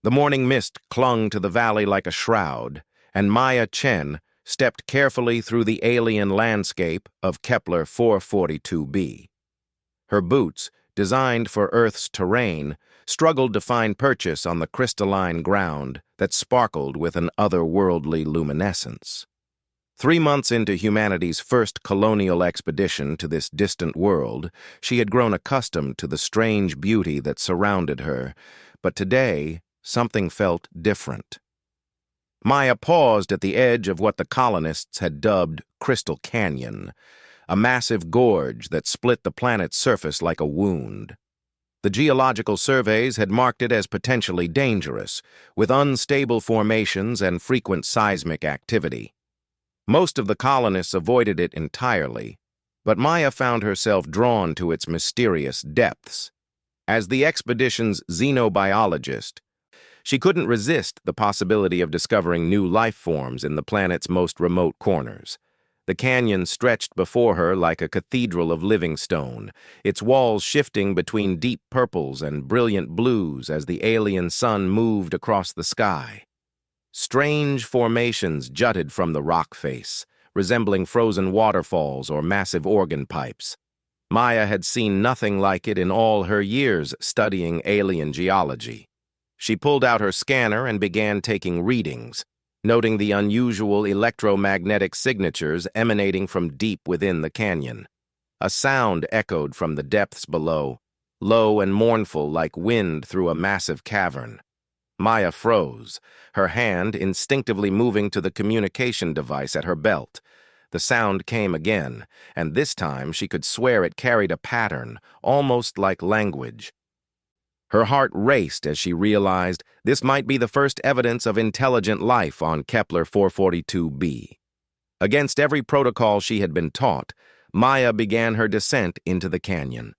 The morning mist clung to the valley like a shroud, and Maya Chen stepped carefully through the alien landscape of Kepler 442b. Her boots, designed for Earth's terrain, struggled to find purchase on the crystalline ground that sparkled with an otherworldly luminescence. 3 months into humanity's first colonial expedition to this distant world, she had grown accustomed to the strange beauty that surrounded her, but today something felt different. Maya paused at the edge of what the colonists had dubbed Crystal Canyon, a massive gorge that split the planet's surface like a wound. The geological surveys had marked it as potentially dangerous, with unstable formations and frequent seismic activity. Most of the colonists avoided it entirely, but Maya found herself drawn to its mysterious depths. As the expedition's xenobiologist, she couldn't resist the possibility of discovering new life forms in the planet's most remote corners. The canyon stretched before her like a cathedral of living stone, its walls shifting between deep purples and brilliant blues as the alien sun moved across the sky. Strange formations jutted from the rock face, resembling frozen waterfalls or massive organ pipes. Maya had seen nothing like it in all her years studying alien geology. She pulled out her scanner and began taking readings, noting the unusual electromagnetic signatures emanating from deep within the canyon. A sound echoed from the depths below, low and mournful like wind through a massive cavern. Maya froze, her hand instinctively moving to the communication device at her belt. The sound came again, and this time she could swear it carried a pattern, almost like language. Her heart raced as she realized this might be the first evidence of intelligent life on Kepler 442b. Against every protocol she had been taught, Maya began her descent into the canyon.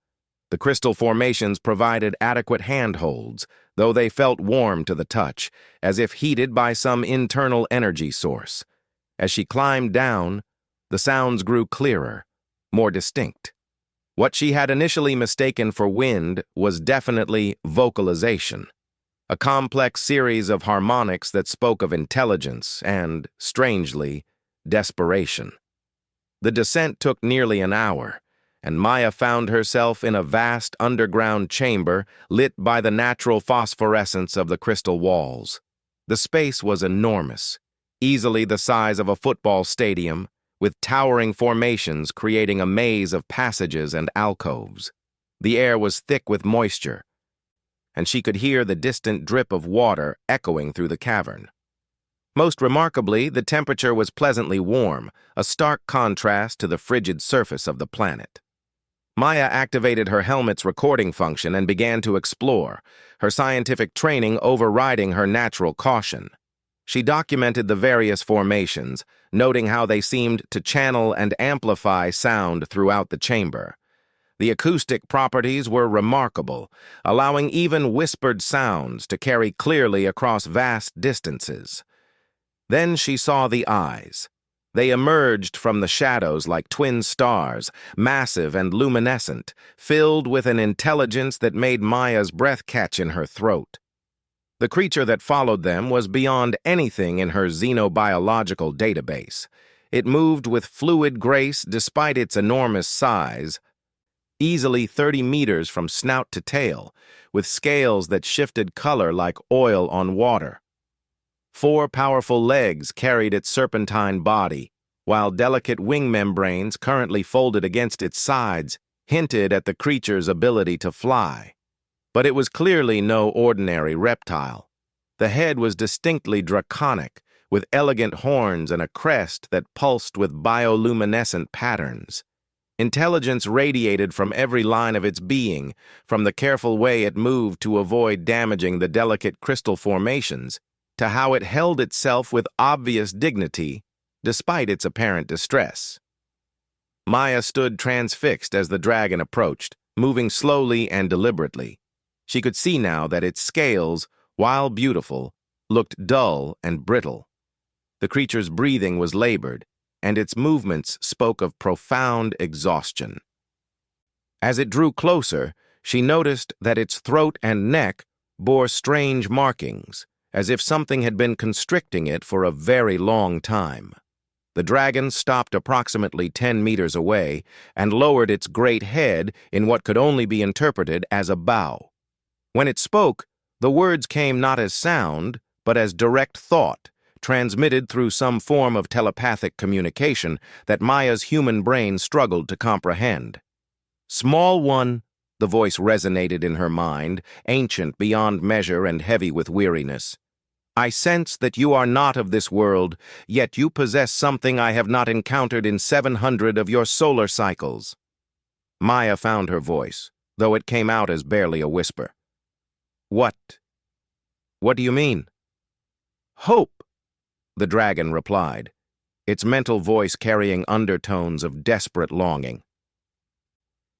The crystal formations provided adequate handholds, though they felt warm to the touch, as if heated by some internal energy source. As she climbed down, the sounds grew clearer, more distinct. What she had initially mistaken for wind was definitely vocalization, a complex series of harmonics that spoke of intelligence and, strangely, desperation. The descent took nearly an hour, and Maya found herself in a vast underground chamber lit by the natural phosphorescence of the crystal walls. The space was enormous, easily the size of a football stadium, with towering formations creating a maze of passages and alcoves. The air was thick with moisture, and she could hear the distant drip of water echoing through the cavern. Most remarkably, the temperature was pleasantly warm, a stark contrast to the frigid surface of the planet. Maya activated her helmet's recording function and began to explore, her scientific training overriding her natural caution. She documented the various formations, noting how they seemed to channel and amplify sound throughout the chamber. The acoustic properties were remarkable, allowing even whispered sounds to carry clearly across vast distances. Then she saw the eyes. They emerged from the shadows like twin stars, massive and luminescent, filled with an intelligence that made Maya's breath catch in her throat. The creature that followed them was beyond anything in her xenobiological database. It moved with fluid grace despite its enormous size, easily 30 meters from snout to tail, with scales that shifted color like oil on water. 4 powerful legs carried its serpentine body, while delicate wing membranes currently folded against its sides hinted at the creature's ability to fly. But it was clearly no ordinary reptile. The head was distinctly draconic, with elegant horns and a crest that pulsed with bioluminescent patterns. Intelligence radiated from every line of its being, from the careful way it moved to avoid damaging the delicate crystal formations, to how it held itself with obvious dignity, despite its apparent distress. Maya stood transfixed as the dragon approached, moving slowly and deliberately. She could see now that its scales, while beautiful, looked dull and brittle. The creature's breathing was labored, and its movements spoke of profound exhaustion. As it drew closer, she noticed that its throat and neck bore strange markings, as if something had been constricting it for a very long time. The dragon stopped approximately 10 meters away and lowered its great head in what could only be interpreted as a bow. When it spoke, the words came not as sound, but as direct thought, transmitted through some form of telepathic communication that Maya's human brain struggled to comprehend. "Small one," the voice resonated in her mind, ancient beyond measure and heavy with weariness. "I sense that you are not of this world, yet you possess something I have not encountered in 700 of your solar cycles." Maya found her voice, though it came out as barely a whisper. What do you mean?" "Hope," the dragon replied, its mental voice carrying undertones of desperate longing.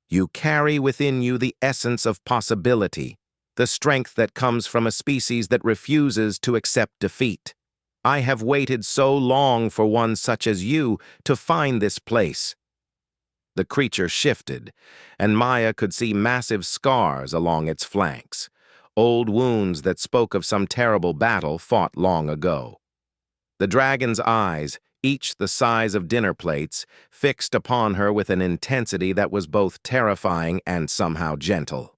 "You carry within you the essence of possibility, the strength that comes from a species that refuses to accept defeat. I have waited so long for one such as you to find this place." The creature shifted, and Maya could see massive scars along its flanks, old wounds that spoke of some terrible battle fought long ago. The dragon's eyes, each the size of dinner plates, fixed upon her with an intensity that was both terrifying and somehow gentle.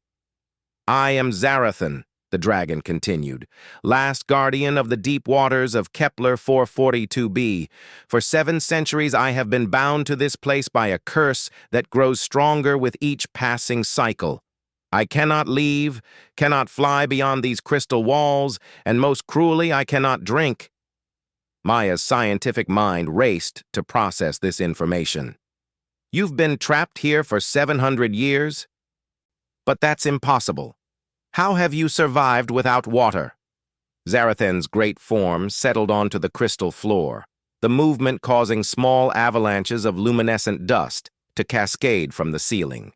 "I am Zarathan," the dragon continued, "last guardian of the deep waters of Kepler 442b. For 7 centuries I have been bound to this place by a curse that grows stronger with each passing cycle. I cannot leave, cannot fly beyond these crystal walls, and most cruelly I cannot drink." Maya's scientific mind raced to process this information. "You've been trapped here for 700 years? But that's impossible. How have you survived without water?" Zarathan's great form settled onto the crystal floor, the movement causing small avalanches of luminescent dust to cascade from the ceiling.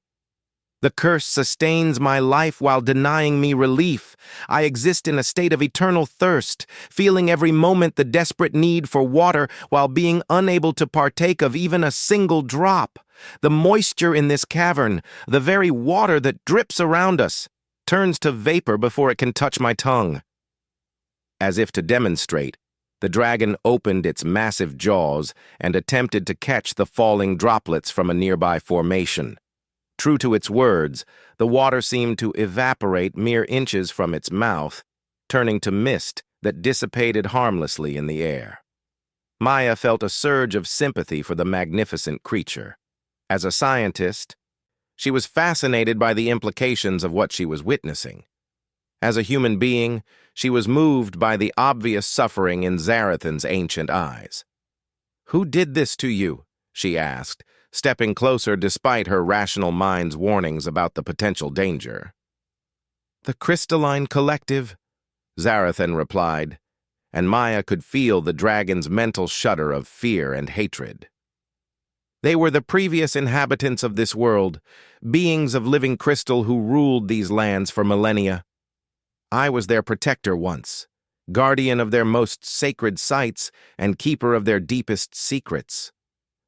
"The curse sustains my life while denying me relief. I exist in a state of eternal thirst, feeling every moment the desperate need for water while being unable to partake of even a single drop. The moisture in this cavern, the very water that drips around us, turns to vapor before it can touch my tongue." As if to demonstrate, the dragon opened its massive jaws and attempted to catch the falling droplets from a nearby formation. True to its words, the water seemed to evaporate mere inches from its mouth, turning to mist that dissipated harmlessly in the air. Maya felt a surge of sympathy for the magnificent creature. As a scientist, she was fascinated by the implications of what she was witnessing. As a human being, she was moved by the obvious suffering in Zarathan's ancient eyes. "Who did this to you?" she asked, stepping closer despite her rational mind's warnings about the potential danger. "The Crystalline Collective," Zarathan replied, and Maya could feel the dragon's mental shudder of fear and hatred. "They were the previous inhabitants of this world, beings of living crystal who ruled these lands for millennia. I was their protector once, guardian of their most sacred sites and keeper of their deepest secrets.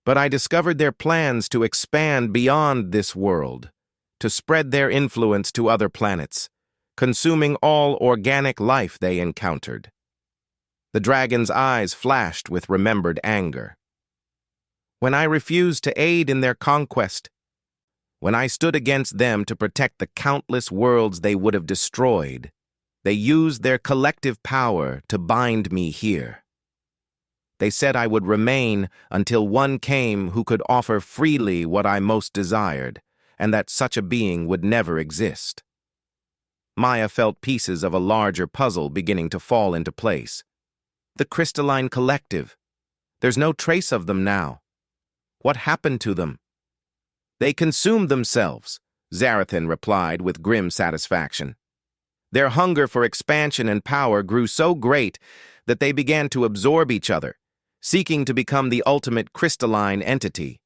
But I discovered their plans to expand beyond this world, to spread their influence to other planets, consuming all organic life they encountered." The dragon's eyes flashed with remembered anger. "When I refused to aid in their conquest, when I stood against them to protect the countless worlds they would have destroyed, they used their collective power to bind me here. They said I would remain until one came who could offer freely what I most desired, and that such a being would never exist." Maya felt pieces of a larger puzzle beginning to fall into place. The Crystalline Collective. There's no trace of them now. What happened to them? "They consumed themselves," Zarathan replied with grim satisfaction. "Their hunger for expansion and power grew so great that they began to absorb each other, seeking to become the ultimate crystalline entity.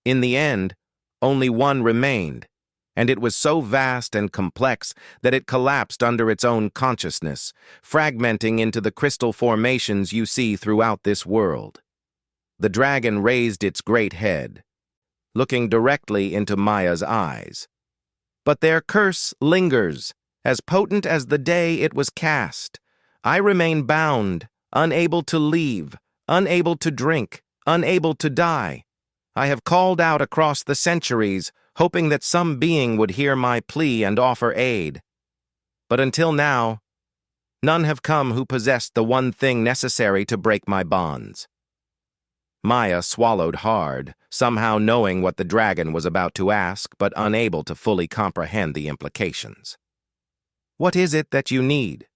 In the end, only one remained, and it was so vast and complex that it collapsed under its own consciousness, fragmenting into the crystal formations you see throughout this world." The dragon raised its great head, looking directly into Maya's eyes. "But their curse lingers," as potent as the day it was cast. I remain bound, unable to leave, unable to drink, unable to die. I have called out across the centuries, hoping that some being would hear my plea and offer aid. But until now, none have come who possessed the one thing necessary to break my bonds. Maya swallowed hard, somehow knowing what the dragon was about to ask, but unable to fully comprehend the implications. What is it that you need?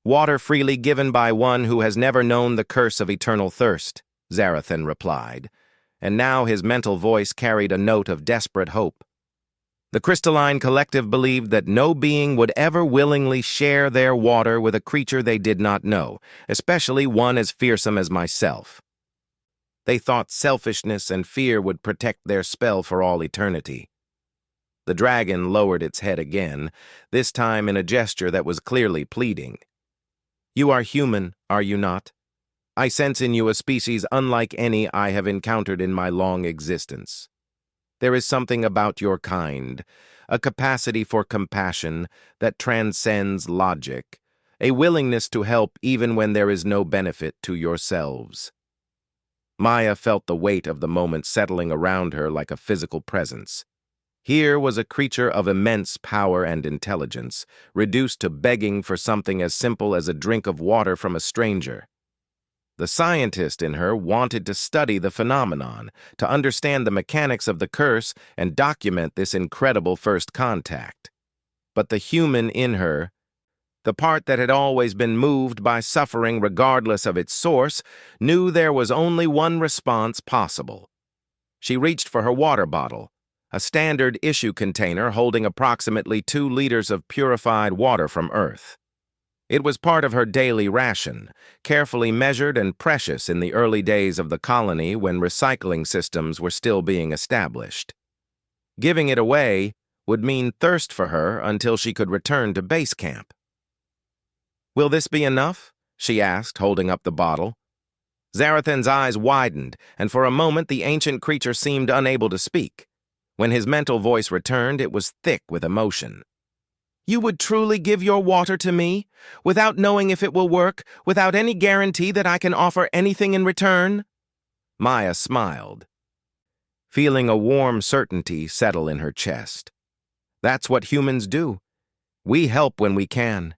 Water freely given by one who has never known the curse of eternal thirst, Zarathan replied, and now his mental voice carried a note of desperate hope. The crystalline collective believed that no being would ever willingly share their water with a creature they did not know, especially one as fearsome as myself. They thought selfishness and fear would protect their spell for all eternity. The dragon lowered its head again, this time in a gesture that was clearly pleading. You are human, are you not? I sense in you a species unlike any I have encountered in my long existence. There is something about your kind, a capacity for compassion that transcends logic, a willingness to help even when there is no benefit to yourselves. Maya felt the weight of the moment settling around her like a physical presence. Here was a creature of immense power and intelligence, reduced to begging for something as simple as a drink of water from a stranger. The scientist in her wanted to study the phenomenon, to understand the mechanics of the curse and document this incredible first contact. But the human in her, the part that had always been moved by suffering regardless of its source, knew there was only one response possible. She reached for her water bottle, a standard issue container holding approximately 2 liters of purified water from Earth. It was part of her daily ration, carefully measured and precious in the early days of the colony when recycling systems were still being established. Giving it away would mean thirst for her until she could return to base camp. Will this be enough? She asked, holding up the bottle. Zarathan's eyes widened, and for a moment the ancient creature seemed unable to speak. When his mental voice returned, it was thick with emotion. You would truly give your water to me, without knowing if it will work, without any guarantee that I can offer anything in return? Maya smiled, feeling a warm certainty settle in her chest. That's what humans do. We help when we can,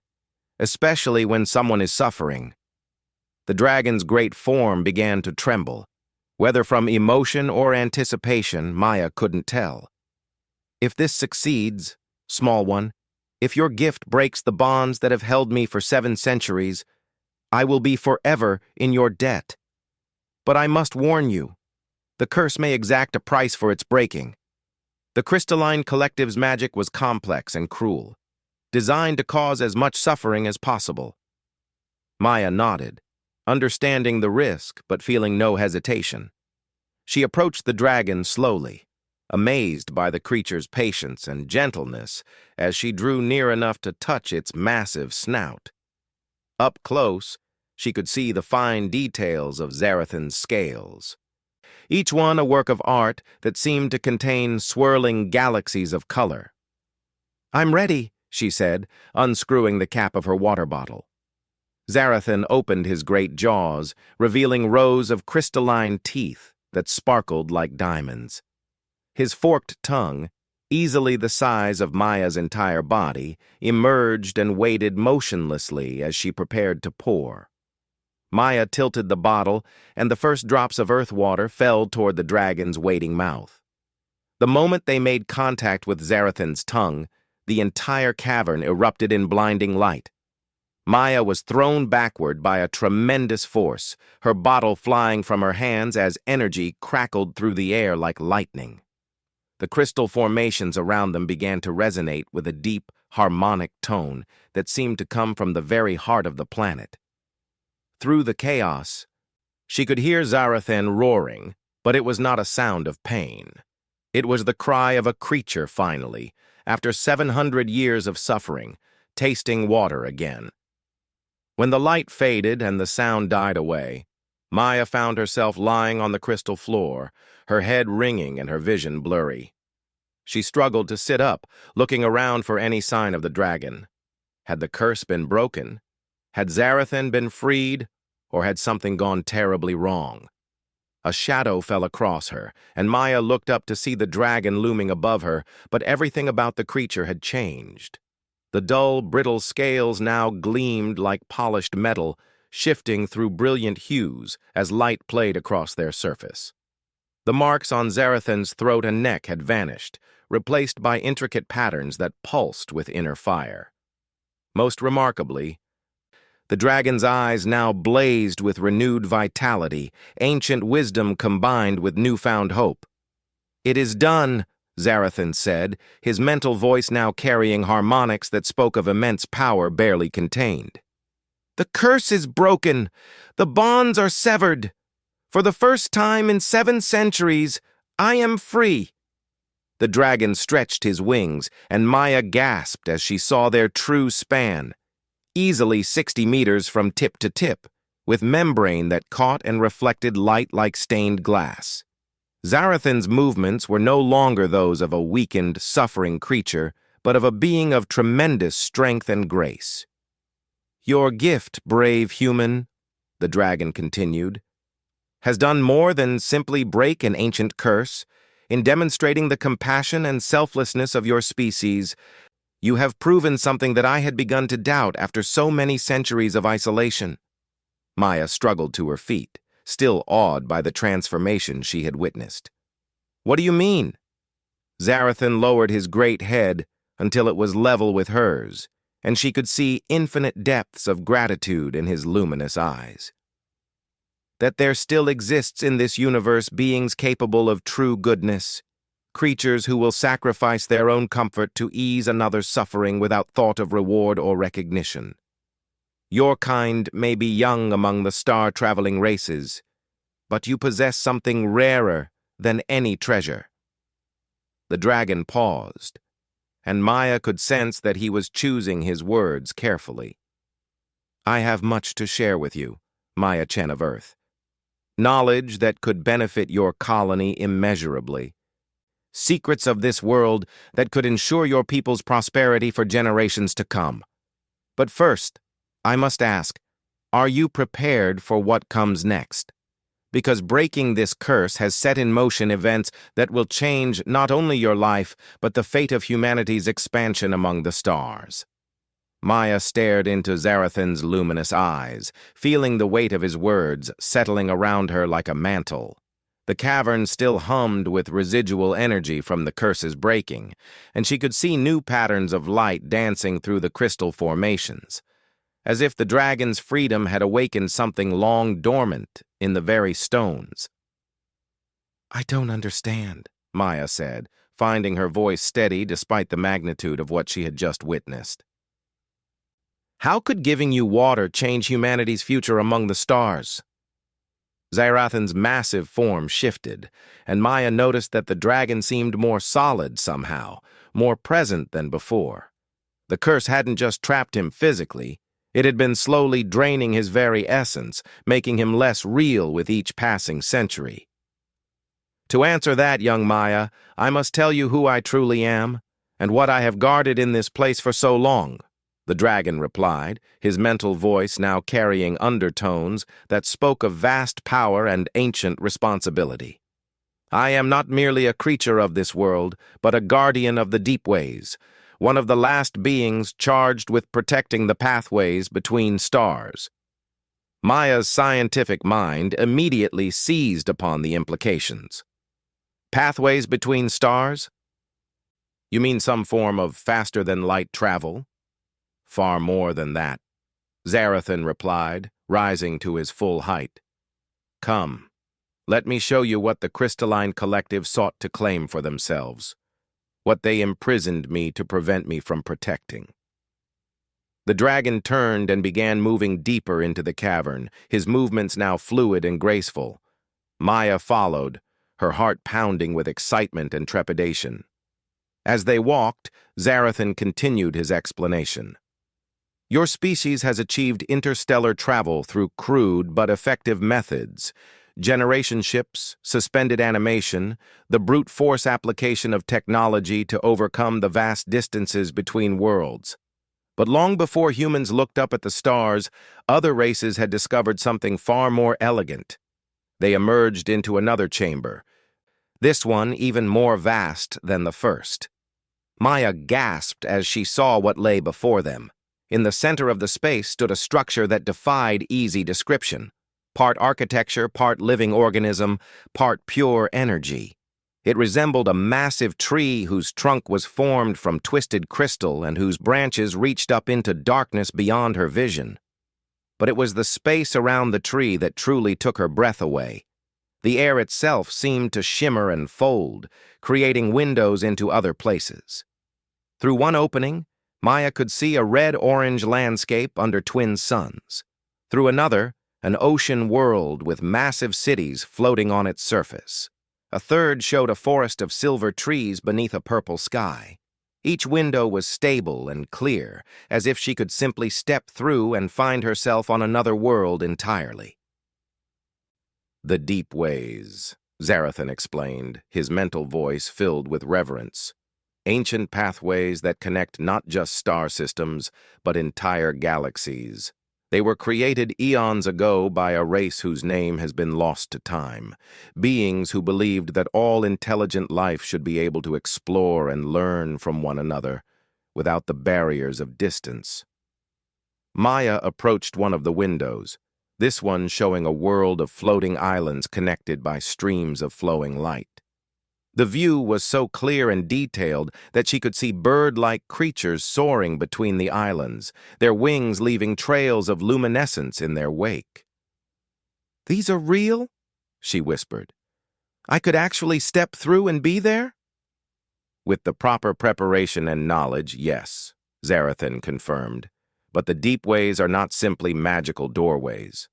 especially when someone is suffering. The dragon's great form began to tremble. Whether from emotion or anticipation, Maya couldn't tell. If this succeeds, small one, if your gift breaks the bonds that have held me for 7 centuries, I will be forever in your debt. But I must warn you, the curse may exact a price for its breaking. The crystalline collective's magic was complex and cruel, designed to cause as much suffering as possible. Maya nodded, understanding the risk but feeling no hesitation. She approached the dragon slowly, amazed by the creature's patience and gentleness as she drew near enough to touch its massive snout. Up close, she could see the fine details of Zarathan's scales, each one a work of art that seemed to contain swirling galaxies of color. I'm ready, she said, unscrewing the cap of her water bottle. Zarathan opened his great jaws, revealing rows of crystalline teeth that sparkled like diamonds. His forked tongue, easily the size of Maya's entire body, emerged and waited motionlessly as she prepared to pour. Maya tilted the bottle, and the first drops of earth water fell toward the dragon's waiting mouth. The moment they made contact with Zarathan's tongue, the entire cavern erupted in blinding light. Maya was thrown backward by a tremendous force, her bottle flying from her hands as energy crackled through the air like lightning. The crystal formations around them began to resonate with a deep, harmonic tone that seemed to come from the very heart of the planet. Through the chaos, she could hear Zarathan roaring, but it was not a sound of pain. It was the cry of a creature finally, after 700 years of suffering, tasting water again. When the light faded and the sound died away, Maya found herself lying on the crystal floor, her head ringing and her vision blurry. She struggled to sit up, looking around for any sign of the dragon. Had the curse been broken? Had Zarathan been freed? Or had something gone terribly wrong? A shadow fell across her, and Maya looked up to see the dragon looming above her, but everything about the creature had changed. The dull, brittle scales now gleamed like polished metal, shifting through brilliant hues as light played across their surface. The marks on Zarathan's throat and neck had vanished, replaced by intricate patterns that pulsed with inner fire. Most remarkably, the dragon's eyes now blazed with renewed vitality, ancient wisdom combined with newfound hope. "It is done," Zarathan said, his mental voice now carrying harmonics that spoke of immense power barely contained. "The curse is broken. The bonds are severed. For the first time in 7 centuries, I am free." The dragon stretched his wings, and Maya gasped as she saw their true span. Easily 60 meters from tip to tip, with membrane that caught and reflected light like stained glass. Zarathan's movements were no longer those of a weakened, suffering creature, but of a being of tremendous strength and grace. "Your gift, brave human," the dragon continued, "has done more than simply break an ancient curse. In demonstrating the compassion and selflessness of your species, you have proven something that I had begun to doubt after so many centuries of isolation." Maya struggled to her feet, still awed by the transformation she had witnessed. "What do you mean?" Zarathan lowered his great head until it was level with hers, and she could see infinite depths of gratitude in his luminous eyes. "That there still exists in this universe beings capable of true goodness, creatures who will sacrifice their own comfort to ease another's suffering without thought of reward or recognition. Your kind may be young among the star-traveling races, but you possess something rarer than any treasure." The dragon paused, and Maya could sense that he was choosing his words carefully. "I have much to share with you, Maya Chen of Earth. Knowledge that could benefit your colony immeasurably. Secrets of this world that could ensure your people's prosperity for generations to come. But first, I must ask, are you prepared for what comes next? Because breaking this curse has set in motion events that will change not only your life, but the fate of humanity's expansion among the stars." Maya stared into Zarathan's luminous eyes, feeling the weight of his words settling around her like a mantle. The cavern still hummed with residual energy from the curse's breaking, and she could see new patterns of light dancing through the crystal formations, as if the dragon's freedom had awakened something long dormant in the very stones. "I don't understand," Maya said, finding her voice steady despite the magnitude of what she had just witnessed. "How could giving you water change humanity's future among the stars?" Zarathan's massive form shifted, and Maya noticed that the dragon seemed more solid somehow, more present than before. The curse hadn't just trapped him physically, it had been slowly draining his very essence, making him less real with each passing century. "To answer that, young Maya, I must tell you who I truly am, and what I have guarded in this place for so long," the dragon replied, his mental voice now carrying undertones that spoke of vast power and ancient responsibility. "I am not merely a creature of this world, but a guardian of the deep ways, one of the last beings charged with protecting the pathways between stars." Maya's scientific mind immediately seized upon the implications. "Pathways between stars? You mean some form of faster-than-light travel?" "Far more than that," Zarathan replied, rising to his full height. "Come, let me show you what the crystalline collective sought to claim for themselves, what they imprisoned me to prevent me from protecting." The dragon turned and began moving deeper into the cavern, his movements now fluid and graceful. Maya followed, her heart pounding with excitement and trepidation. As they walked, Zarathan continued his explanation. "Your species has achieved interstellar travel through crude but effective methods. generation ships, suspended animation, the brute force application of technology to overcome the vast distances between worlds. But long before humans looked up at the stars, other races had discovered something far more elegant. They emerged into another chamber, this one even more vast than the first. Maya gasped as she saw what lay before them. In the center of the space stood a structure that defied easy description. Part architecture, part living organism, part pure energy. It resembled a massive tree whose trunk was formed from twisted crystal and whose branches reached up into darkness beyond her vision. But it was the space around the tree that truly took her breath away. The air itself seemed to shimmer and fold, creating windows into other places. Through one opening, Maya could see a red-orange landscape under twin suns. Through another, an ocean world with massive cities floating on its surface. A third showed a forest of silver trees beneath a purple sky. Each window was stable and clear, as if she could simply step through and find herself on another world entirely. "The deep ways," Zarathan explained, his mental voice filled with reverence. "Ancient pathways that connect not just star systems, but entire galaxies. They were created eons ago by a race whose name has been lost to time, beings who believed that all intelligent life should be able to explore and learn from one another, without the barriers of distance." Maya approached one of the windows, this one showing a world of floating islands connected by streams of flowing light. The view was so clear and detailed that she could see bird-like creatures soaring between the islands, their wings leaving trails of luminescence in their wake. "These are real?" she whispered. "I could actually step through and be there?" "With the proper preparation and knowledge, yes," Zarathan confirmed. "But the deep ways are not simply magical doorways.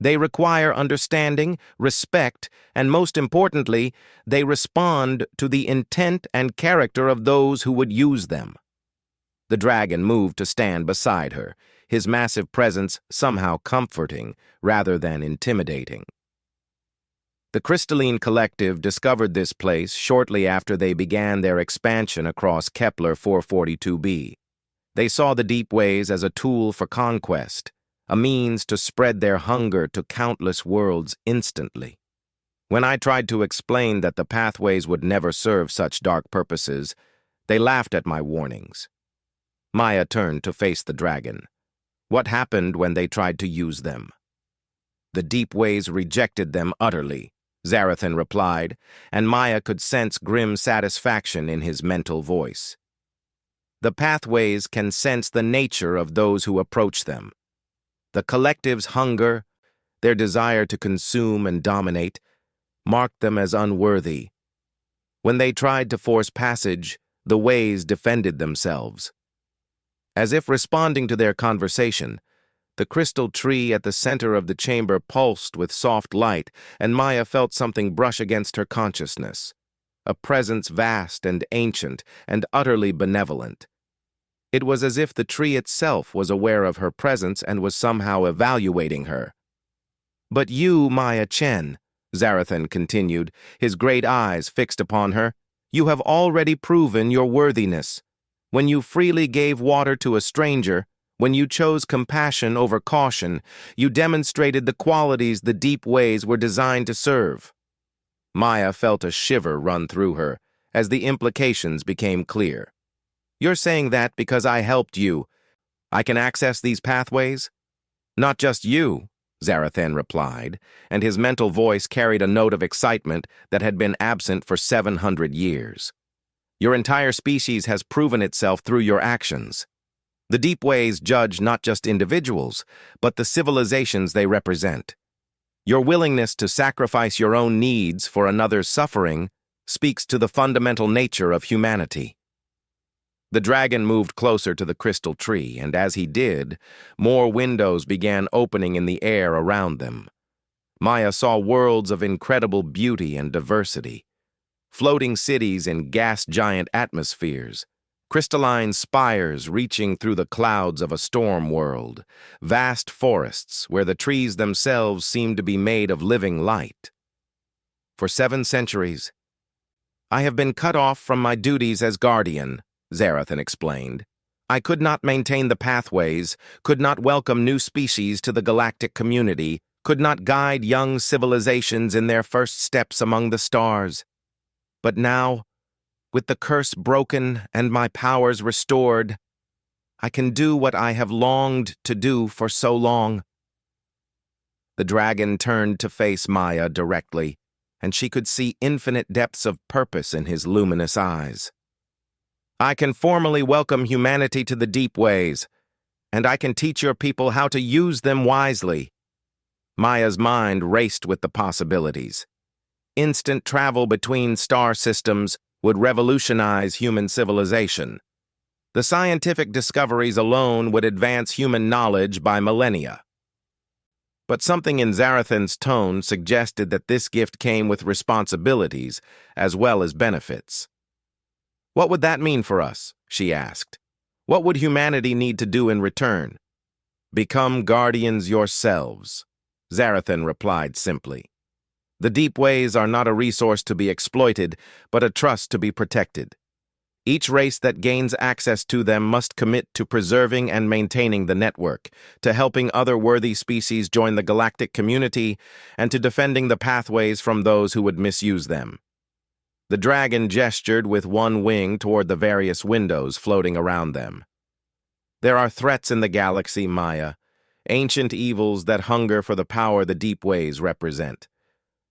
They require understanding, respect, and most importantly, they respond to the intent and character of those who would use them." The dragon moved to stand beside her, his massive presence somehow comforting rather than intimidating. The Crystalline Collective discovered this place shortly after they began their expansion across Kepler 442b. They saw the deep ways as a tool for conquest, a means to spread their hunger to countless worlds instantly. When I tried to explain that the pathways would never serve such dark purposes, they laughed at my warnings. Maya turned to face the dragon. What happened when they tried to use them? "The deep ways rejected them utterly," Zarathan replied, and Maya could sense grim satisfaction in his mental voice. "The pathways can sense the nature of those who approach them. The collective's hunger, their desire to consume and dominate, marked them as unworthy. When they tried to force passage, the ways defended themselves." As if responding to their conversation, the crystal tree at the center of the chamber pulsed with soft light, and Maya felt something brush against her consciousness, a presence vast and ancient and utterly benevolent. It was as if the tree itself was aware of her presence and was somehow evaluating her. "But you, Maya Chen," Zarathan continued, his great eyes fixed upon her, "you have already proven your worthiness. When you freely gave water to a stranger, when you chose compassion over caution, you demonstrated the qualities the deep ways were designed to serve." Maya felt a shiver run through her as the implications became clear. "You're saying that because I helped you, I can access these pathways?" "Not just you," Zarathan replied, and his mental voice carried a note of excitement that had been absent for 700 years. "Your entire species has proven itself through your actions. The deep ways judge not just individuals, but the civilizations they represent. Your willingness to sacrifice your own needs for another's suffering speaks to the fundamental nature of humanity." The dragon moved closer to the crystal tree, and as he did, more windows began opening in the air around them. Maya saw worlds of incredible beauty and diversity, floating cities in gas-giant atmospheres, crystalline spires reaching through the clouds of a storm world, vast forests where the trees themselves seemed to be made of living light. For 7 centuries, I have been cut off from my duties as guardian, Zarathan explained. I could not maintain the pathways, could not welcome new species to the galactic community, could not guide young civilizations in their first steps among the stars. But now, with the curse broken and my powers restored, I can do what I have longed to do for so long. The dragon turned to face Maya directly, and she could see infinite depths of purpose in his luminous eyes. I can formally welcome humanity to the deep ways, and I can teach your people how to use them wisely. Maya's mind raced with the possibilities. Instant travel between star systems would revolutionize human civilization. The scientific discoveries alone would advance human knowledge by millennia. But something in Zarathan's tone suggested that this gift came with responsibilities as well as benefits. What would that mean for us? She asked. What would humanity need to do in return? Become guardians yourselves, Zarathan replied simply. The deep ways are not a resource to be exploited, but a trust to be protected. Each race that gains access to them must commit to preserving and maintaining the network, to helping other worthy species join the galactic community, and to defending the pathways from those who would misuse them. The dragon gestured with one wing toward the various windows floating around them. There are threats in the galaxy, Maya, ancient evils that hunger for the power the deep ways represent.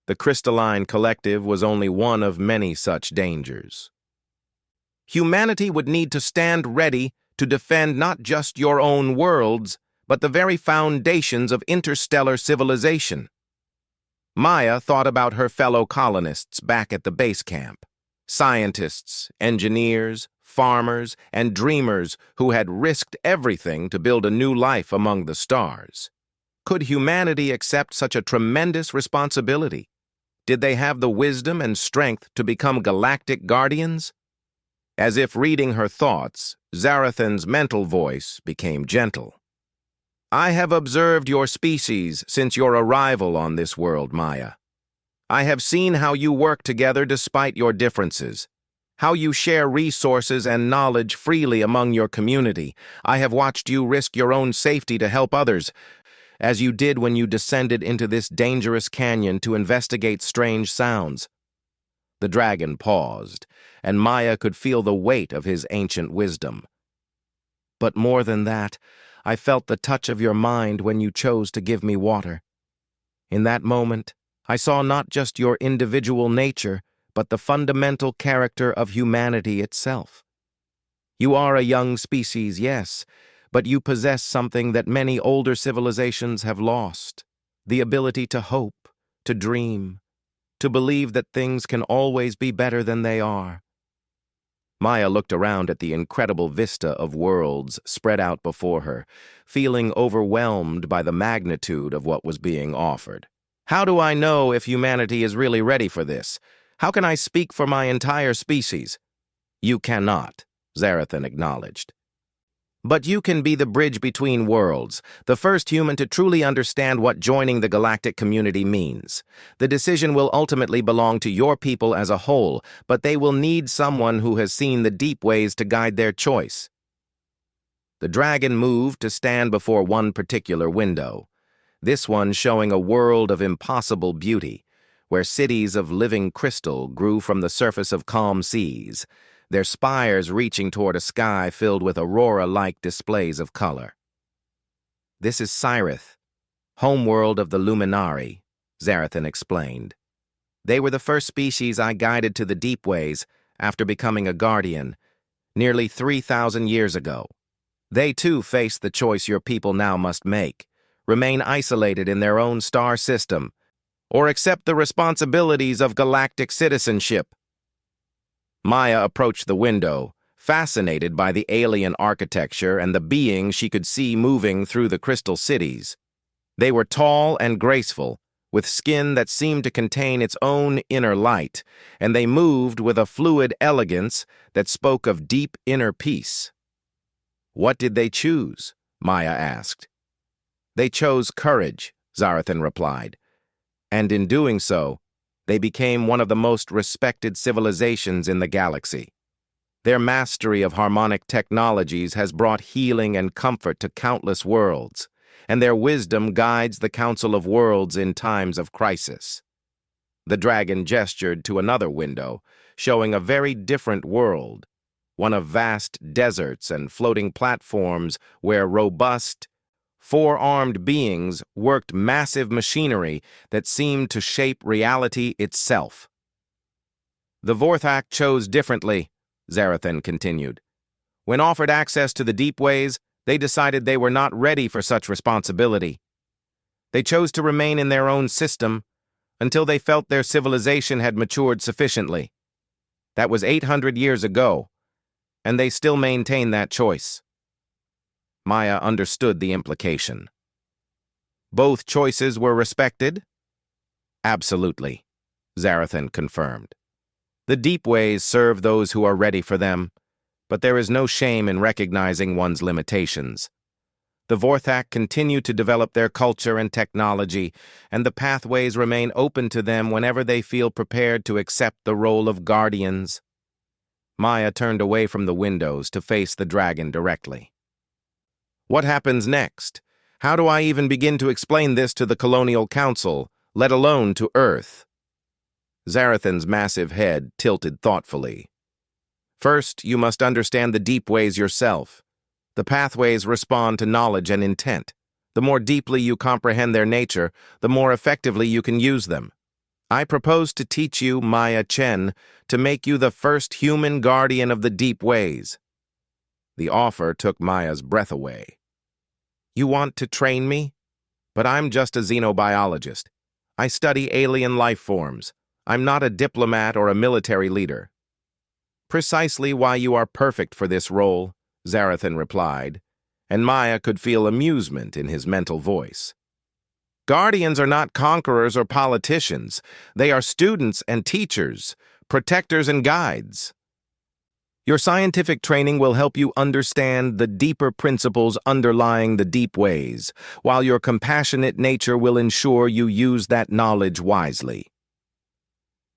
The crystalline collective was only one of many such dangers. Humanity would need to stand ready to defend not just your own worlds, but the very foundations of interstellar civilization. Maya thought about her fellow colonists back at the base camp. Scientists, engineers, farmers, and dreamers who had risked everything to build a new life among the stars. Could humanity accept such a tremendous responsibility? Did they have the wisdom and strength to become galactic guardians? As if reading her thoughts, Zarathan's mental voice became gentle. I have observed your species since your arrival on this world, Maya. I have seen how you work together despite your differences, how you share resources and knowledge freely among your community. I have watched you risk your own safety to help others, as you did when you descended into this dangerous canyon to investigate strange sounds. The dragon paused, and Maya could feel the weight of his ancient wisdom. But more than that, I felt the touch of your mind when you chose to give me water. In that moment, I saw not just your individual nature, but the fundamental character of humanity itself. You are a young species, yes, but you possess something that many older civilizations have lost: the ability to hope, to dream, to believe that things can always be better than they are. Maya looked around at the incredible vista of worlds spread out before her, feeling overwhelmed by the magnitude of what was being offered. How do I know if humanity is really ready for this? How can I speak for my entire species? You cannot, Zarathan acknowledged. But you can be the bridge between worlds, the first human to truly understand what joining the galactic community means. The decision will ultimately belong to your people as a whole, but they will need someone who has seen the deep ways to guide their choice. The dragon moved to stand before one particular window, this one showing a world of impossible beauty, where cities of living crystal grew from the surface of calm seas, their spires reaching toward a sky filled with aurora-like displays of color. This is Cyrith, homeworld of the Luminari, Zarathan explained. They were the first species I guided to the deep ways after becoming a guardian, nearly 3,000 years ago. They too faced the choice your people now must make: remain isolated in their own star system, or accept the responsibilities of galactic citizenship. Maya approached the window, fascinated by the alien architecture and the beings she could see moving through the crystal cities. They were tall and graceful, with skin that seemed to contain its own inner light, and they moved with a fluid elegance that spoke of deep inner peace. "What did they choose?" Maya asked. "They chose courage," Zarathan replied, "and in doing so, they became one of the most respected civilizations in the galaxy. Their mastery of harmonic technologies has brought healing and comfort to countless worlds, and their wisdom guides the Council of Worlds in times of crisis." The dragon gestured to another window, showing a very different world, one of vast deserts and floating platforms where robust, four-armed beings worked massive machinery that seemed to shape reality itself. "The Vorthak chose differently," Zarathan continued. "When offered access to the deep ways, they decided they were not ready for such responsibility. They chose to remain in their own system until they felt their civilization had matured sufficiently. That was 800 years ago, and they still maintain that choice." Maya understood the implication. "Both choices were respected?" "Absolutely," Zarathan confirmed. "The deep ways serve those who are ready for them, but there is no shame in recognizing one's limitations. The Vorthak continue to develop their culture and technology, and the pathways remain open to them whenever they feel prepared to accept the role of guardians." Maya turned away from the windows to face the dragon directly. "What happens next? How do I even begin to explain this to the Colonial Council, let alone to Earth?" Zarathan's massive head tilted thoughtfully. "First, you must understand the deep ways yourself. The pathways respond to knowledge and intent. The more deeply you comprehend their nature, the more effectively you can use them. I propose to teach you, Maya Chen, to make you the first human guardian of the deep ways." The offer took Maya's breath away. "You want to train me? But I'm just a xenobiologist. I study alien life forms. I'm not a diplomat or a military leader." "Precisely why you are perfect for this role," Zarathan replied, and Maya could feel amusement in his mental voice. "Guardians are not conquerors or politicians. They are students and teachers, protectors and guides. Your scientific training will help you understand the deeper principles underlying the deep ways, while your compassionate nature will ensure you use that knowledge wisely."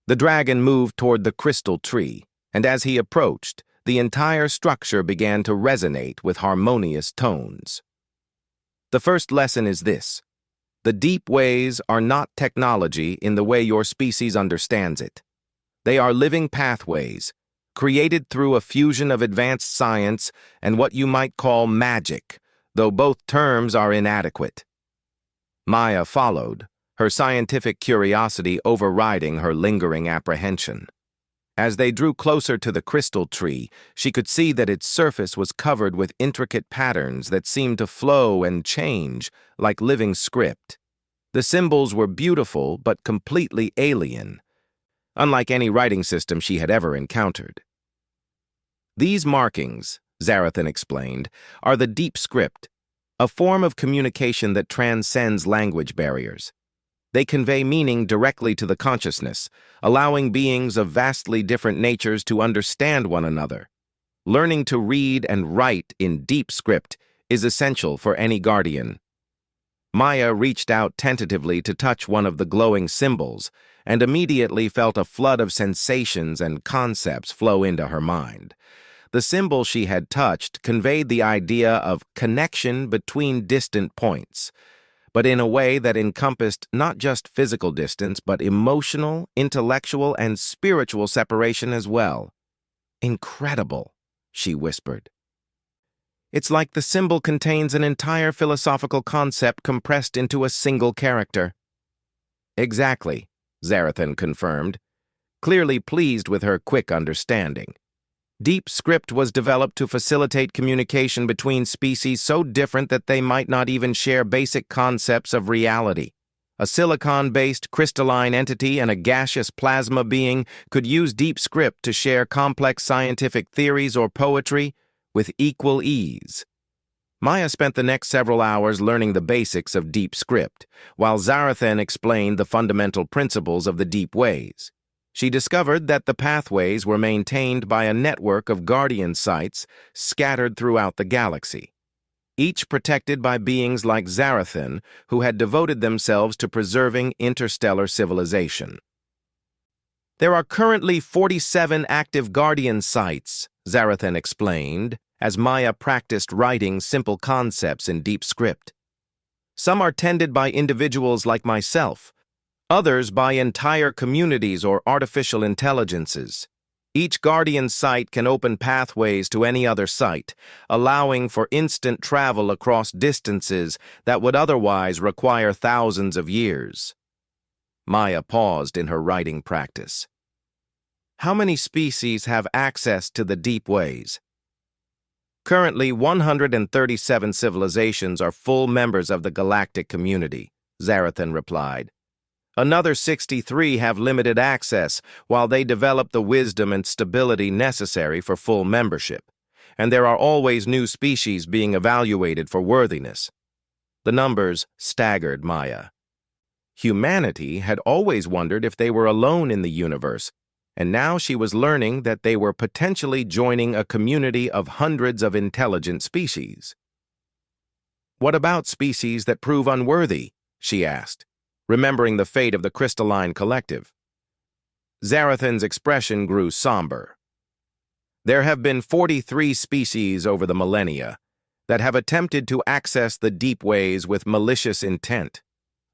The dragon moved toward the crystal tree, and as he approached, the entire structure began to resonate with harmonious tones. "The first lesson is this: the deep ways are not technology in the way your species understands it. They are living pathways, created through a fusion of advanced science and what you might call magic, though both terms are inadequate." Maya followed, her scientific curiosity overriding her lingering apprehension. As they drew closer to the crystal tree, she could see that its surface was covered with intricate patterns that seemed to flow and change like living script. The symbols were beautiful but completely alien, unlike any writing system she had ever encountered. "These markings," Zarathan explained, "are the deep script, a form of communication that transcends language barriers. They convey meaning directly to the consciousness, allowing beings of vastly different natures to understand one another. Learning to read and write in deep script is essential for any guardian." Maya reached out tentatively to touch one of the glowing symbols, and immediately felt a flood of sensations and concepts flow into her mind. The symbol she had touched conveyed the idea of connection between distant points, but in a way that encompassed not just physical distance, but emotional, intellectual, and spiritual separation as well. "Incredible," she whispered. "It's like the symbol contains an entire philosophical concept compressed into a single character." "Exactly," Zarathan confirmed, clearly pleased with her quick understanding. "Deep script was developed to facilitate communication between species so different that they might not even share basic concepts of reality. A silicon-based crystalline entity and a gaseous plasma being could use deep script to share complex scientific theories or poetry with equal ease." Maya spent the next several hours learning the basics of deep script, while Zarathan explained the fundamental principles of the deep ways. She discovered that the pathways were maintained by a network of guardian sites scattered throughout the galaxy, each protected by beings like Zarathan who had devoted themselves to preserving interstellar civilization. There are currently 47 active guardian sites, Zarathan explained, as Maya practiced writing simple concepts in deep script. Some are tended by individuals like myself, others by entire communities or artificial intelligences. Each guardian site can open pathways to any other site, allowing for instant travel across distances that would otherwise require thousands of years. Maya paused in her writing practice. How many species have access to the deep ways? Currently, 137 civilizations are full members of the galactic community, Zarathan replied. Another 63 have limited access while they develop the wisdom and stability necessary for full membership, and there are always new species being evaluated for worthiness. The numbers staggered Maya. Humanity had always wondered if they were alone in the universe, and now she was learning that they were potentially joining a community of hundreds of intelligent species. What about species that prove unworthy? She asked, remembering the fate of the crystalline collective. Zarathan's expression grew somber. There have been 43 species over the millennia that have attempted to access the deep ways with malicious intent.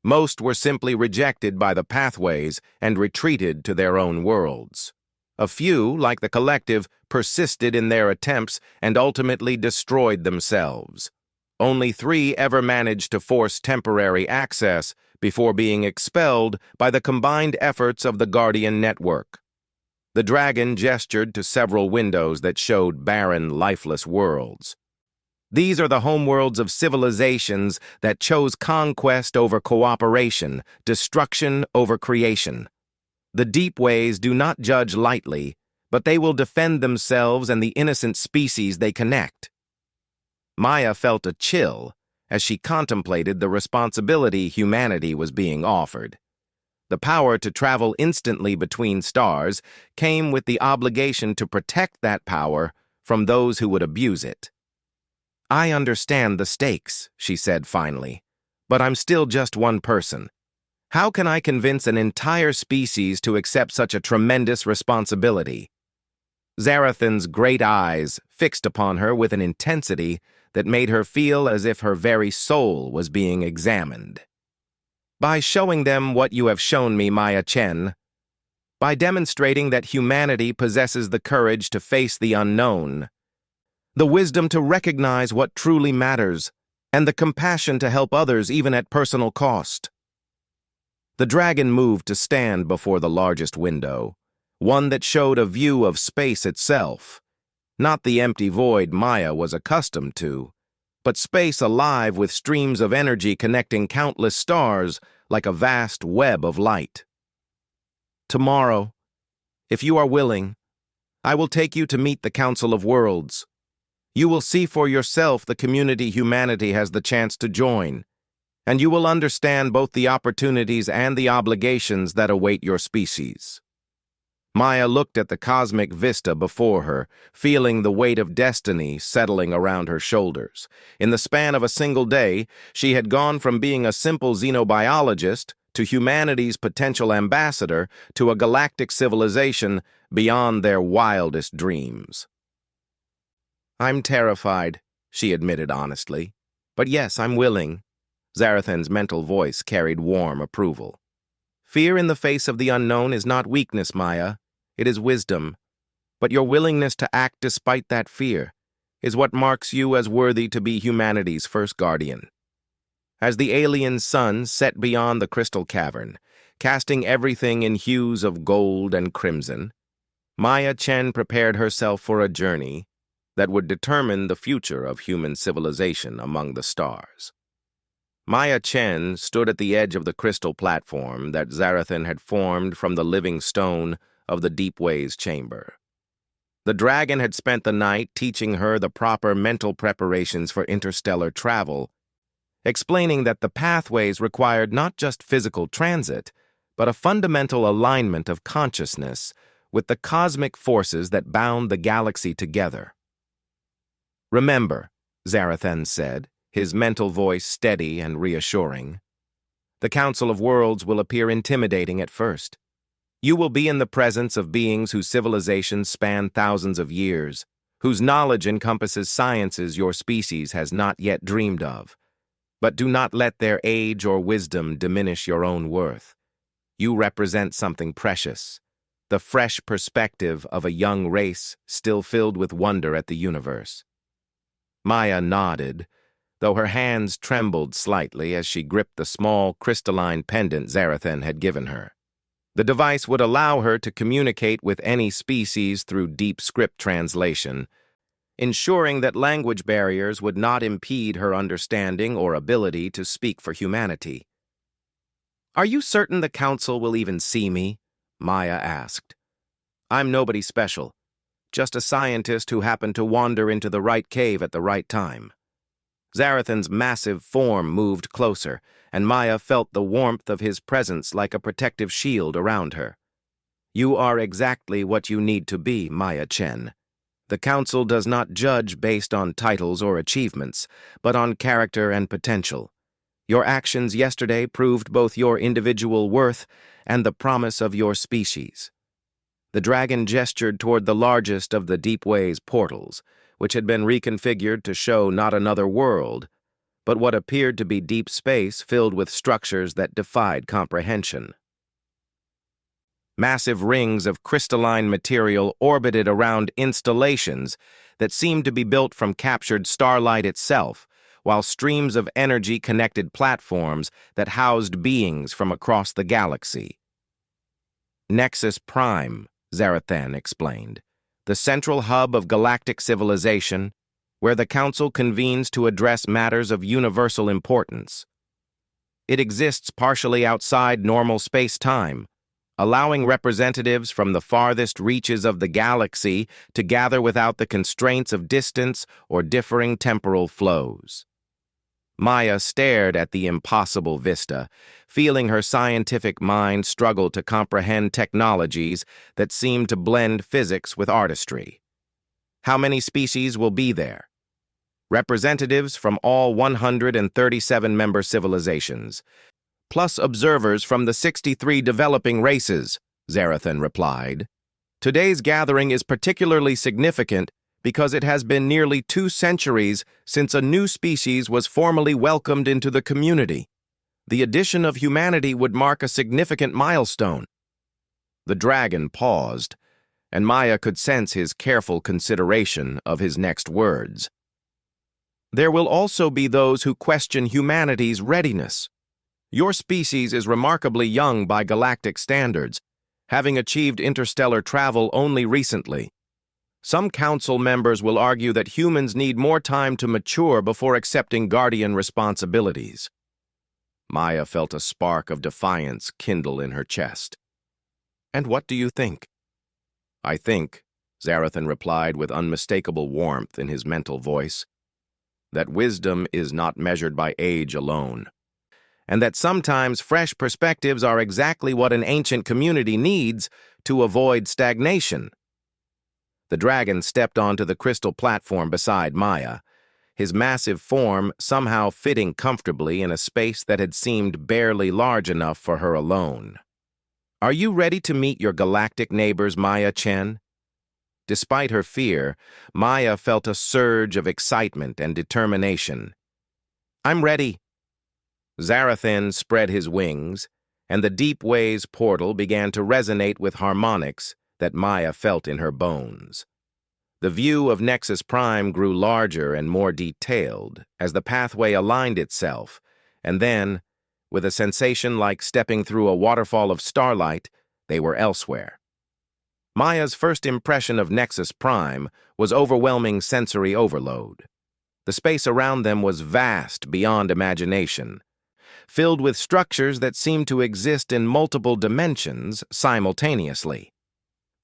Most were simply rejected by the pathways and retreated to their own worlds. A few, like the collective, persisted in their attempts and ultimately destroyed themselves. Only 3 ever managed to force temporary access before being expelled by the combined efforts of the Guardian Network. The dragon gestured to several windows that showed barren, lifeless worlds. These are the homeworlds of civilizations that chose conquest over cooperation, destruction over creation. The deep ways do not judge lightly, but they will defend themselves and the innocent species they connect. Maya felt a chill as she contemplated the responsibility humanity was being offered. The power to travel instantly between stars came with the obligation to protect that power from those who would abuse it. I understand the stakes, she said finally, but I'm still just one person. How can I convince an entire species to accept such a tremendous responsibility? Zarathan's great eyes fixed upon her with an intensity that made her feel as if her very soul was being examined. By showing them what you have shown me, Maya Chen, by demonstrating that humanity possesses the courage to face the unknown, the wisdom to recognize what truly matters, and the compassion to help others even at personal cost. The dragon moved to stand before the largest window, one that showed a view of space itself, not the empty void Maya was accustomed to, but space alive with streams of energy connecting countless stars like a vast web of light. Tomorrow, if you are willing, I will take you to meet the Council of Worlds. You will see for yourself the community humanity has the chance to join, and you will understand both the opportunities and the obligations that await your species. Maya looked at the cosmic vista before her, feeling the weight of destiny settling around her shoulders. In the span of a single day, she had gone from being a simple xenobiologist to humanity's potential ambassador to a galactic civilization beyond their wildest dreams. I'm terrified, she admitted honestly. But yes, I'm willing. Zarathan's mental voice carried warm approval. Fear in the face of the unknown is not weakness, Maya. It is wisdom. But your willingness to act despite that fear is what marks you as worthy to be humanity's first guardian. As the alien sun set beyond the crystal cavern, casting everything in hues of gold and crimson, Maya Chen prepared herself for a journey that would determine the future of human civilization among the stars. Maya Chen stood at the edge of the crystal platform that Zarathan had formed from the living stone of the Deep Ways chamber. The dragon had spent the night teaching her the proper mental preparations for interstellar travel, explaining that the pathways required not just physical transit, but a fundamental alignment of consciousness with the cosmic forces that bound the galaxy together. "Remember," Zarathan said, his mental voice steady and reassuring, "the Council of Worlds will appear intimidating at first. You will be in the presence of beings whose civilizations span thousands of years, whose knowledge encompasses sciences your species has not yet dreamed of. But do not let their age or wisdom diminish your own worth. You represent something precious, the fresh perspective of a young race still filled with wonder at the universe." Maya nodded, though her hands trembled slightly as she gripped the small crystalline pendant Zarathan had given her. The device would allow her to communicate with any species through deep script translation, ensuring that language barriers would not impede her understanding or ability to speak for humanity. "Are you certain the Council will even see me?" Maya asked. "I'm nobody special, just a scientist who happened to wander into the right cave at the right time." Zarathan's massive form moved closer, and Maya felt the warmth of his presence like a protective shield around her. "You are exactly what you need to be, Maya Chen. The Council does not judge based on titles or achievements, but on character and potential. Your actions yesterday proved both your individual worth and the promise of your species." The dragon gestured toward the largest of the Deepways portals, which had been reconfigured to show not another world, but what appeared to be deep space filled with structures that defied comprehension. Massive rings of crystalline material orbited around installations that seemed to be built from captured starlight itself, while streams of energy connected platforms that housed beings from across the galaxy. "Nexus Prime," Zarathan explained, "the central hub of galactic civilization, where the Council convenes to address matters of universal importance. It exists partially outside normal space-time, allowing representatives from the farthest reaches of the galaxy to gather without the constraints of distance or differing temporal flows." Maya stared at the impossible vista, feeling her scientific mind struggle to comprehend technologies that seemed to blend physics with artistry. "How many species will be there?" "Representatives from all 137 member civilizations, plus observers from the 63 developing races," Zarathan replied. "Today's gathering is particularly significant because it has been nearly 2 centuries since a new species was formally welcomed into the community. The addition of humanity would mark a significant milestone." The dragon paused, and Maya could sense his careful consideration of his next words. "There will also be those who question humanity's readiness. Your species is remarkably young by galactic standards, having achieved interstellar travel only recently. Some council members will argue that humans need more time to mature before accepting guardian responsibilities." Maya felt a spark of defiance kindle in her chest. "And what do you think?" "I think," Zarathan replied with unmistakable warmth in his mental voice, "that wisdom is not measured by age alone, and that sometimes fresh perspectives are exactly what an ancient community needs to avoid stagnation." The dragon stepped onto the crystal platform beside Maya, his massive form somehow fitting comfortably in a space that had seemed barely large enough for her alone. "Are you ready to meet your galactic neighbors, Maya Chen?" Despite her fear, Maya felt a surge of excitement and determination. "I'm ready." Zarathan spread his wings, and the Deepways portal began to resonate with harmonics that Maya felt in her bones. The view of Nexus Prime grew larger and more detailed as the pathway aligned itself, and then, with a sensation like stepping through a waterfall of starlight, they were elsewhere. Maya's first impression of Nexus Prime was overwhelming sensory overload. The space around them was vast beyond imagination, filled with structures that seemed to exist in multiple dimensions simultaneously.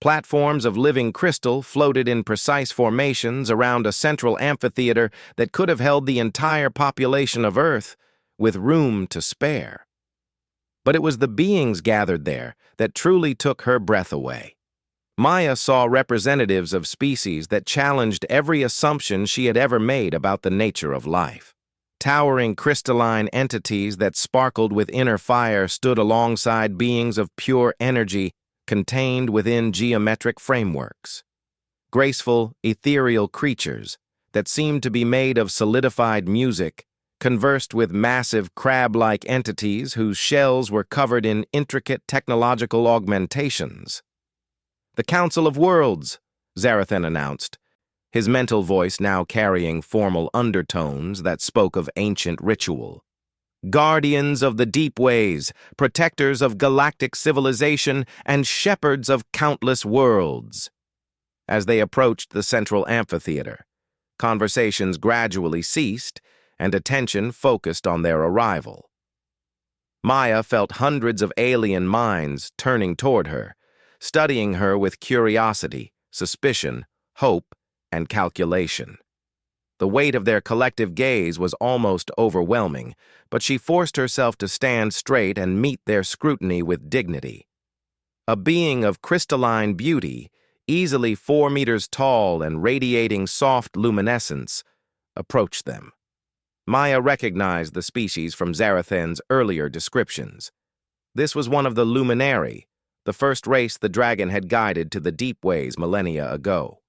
Platforms of living crystal floated in precise formations around a central amphitheater that could have held the entire population of Earth, with room to spare. But it was the beings gathered there that truly took her breath away. Maya saw representatives of species that challenged every assumption she had ever made about the nature of life. Towering crystalline entities that sparkled with inner fire stood alongside beings of pure energy contained within geometric frameworks. Graceful, ethereal creatures that seemed to be made of solidified music conversed with massive crab-like entities whose shells were covered in intricate technological augmentations. "The Council of Worlds," Zarathan announced, his mental voice now carrying formal undertones that spoke of ancient ritual. "Guardians of the deep ways, protectors of galactic civilization, and shepherds of countless worlds." As they approached the central amphitheater, conversations gradually ceased and attention focused on their arrival. Maya felt hundreds of alien minds turning toward her, studying her with curiosity, suspicion, hope, and calculation. The weight of their collective gaze was almost overwhelming, but she forced herself to stand straight and meet their scrutiny with dignity. A being of crystalline beauty, easily 4 meters tall and radiating soft luminescence, approached them. Maya recognized the species from Zarathan's earlier descriptions. This was one of the Luminari, the first race the dragon had guided to the deep ways millennia ago.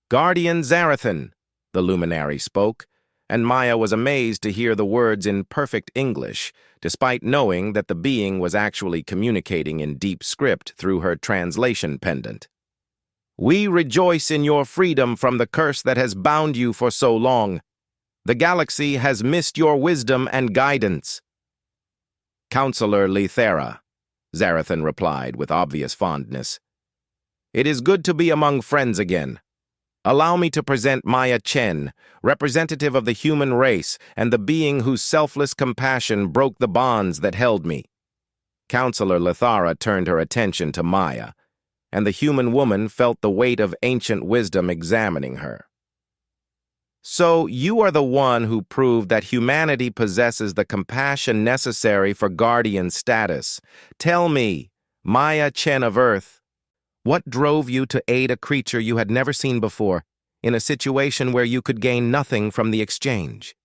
"Guardian Zarathan," the Luminari spoke, and Maya was amazed to hear the words in perfect English, despite knowing that the being was actually communicating in deep script through her translation pendant. "We rejoice in your freedom from the curse that has bound you for so long. The galaxy has missed your wisdom and guidance." "Counselor Lethera," Zarathan replied with obvious fondness. "It is good to be among friends again. Allow me to present Maya Chen, representative of the human race and the being whose selfless compassion broke the bonds that held me." Counselor Lethera turned her attention to Maya, and the human woman felt the weight of ancient wisdom examining her. "So you are the one who proved that humanity possesses the compassion necessary for guardian status. Tell me, Maya Chen of Earth, what drove you to aid a creature you had never seen before, in a situation where you could gain nothing from the exchange?"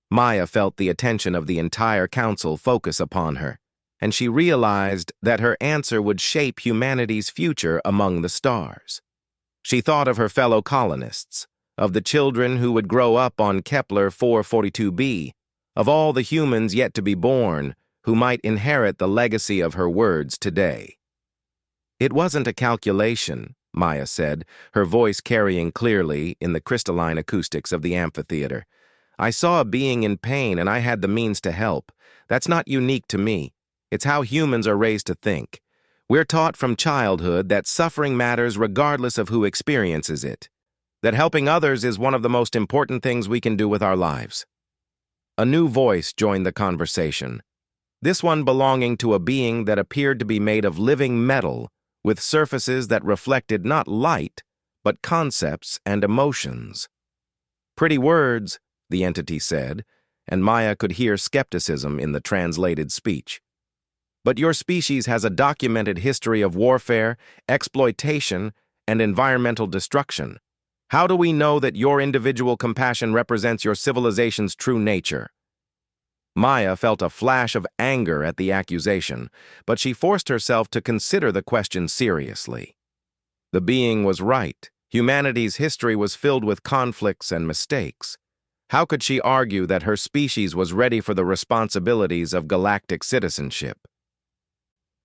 Maya felt the attention of the entire council focus upon her, and she realized that her answer would shape humanity's future among the stars. She thought of her fellow colonists, of the children who would grow up on Kepler 442b, of all the humans yet to be born who might inherit the legacy of her words today. "It wasn't a calculation," Maya said, her voice carrying clearly in the crystalline acoustics of the amphitheater. "I saw a being in pain and I had the means to help. That's not unique to me. It's how humans are raised to think. We're taught from childhood that suffering matters regardless of who experiences it, that helping others is one of the most important things we can do with our lives." A new voice joined the conversation, this one belonging to a being that appeared to be made of living metal, with surfaces that reflected not light, but concepts and emotions. "Pretty words," the entity said, and Maya could hear skepticism in the translated speech. "But your species has a documented history of warfare, exploitation, and environmental destruction. How do we know that your individual compassion represents your civilization's true nature?" Maya felt a flash of anger at the accusation, but she forced herself to consider the question seriously. The being was right. Humanity's history was filled with conflicts and mistakes. How could she argue that her species was ready for the responsibilities of galactic citizenship?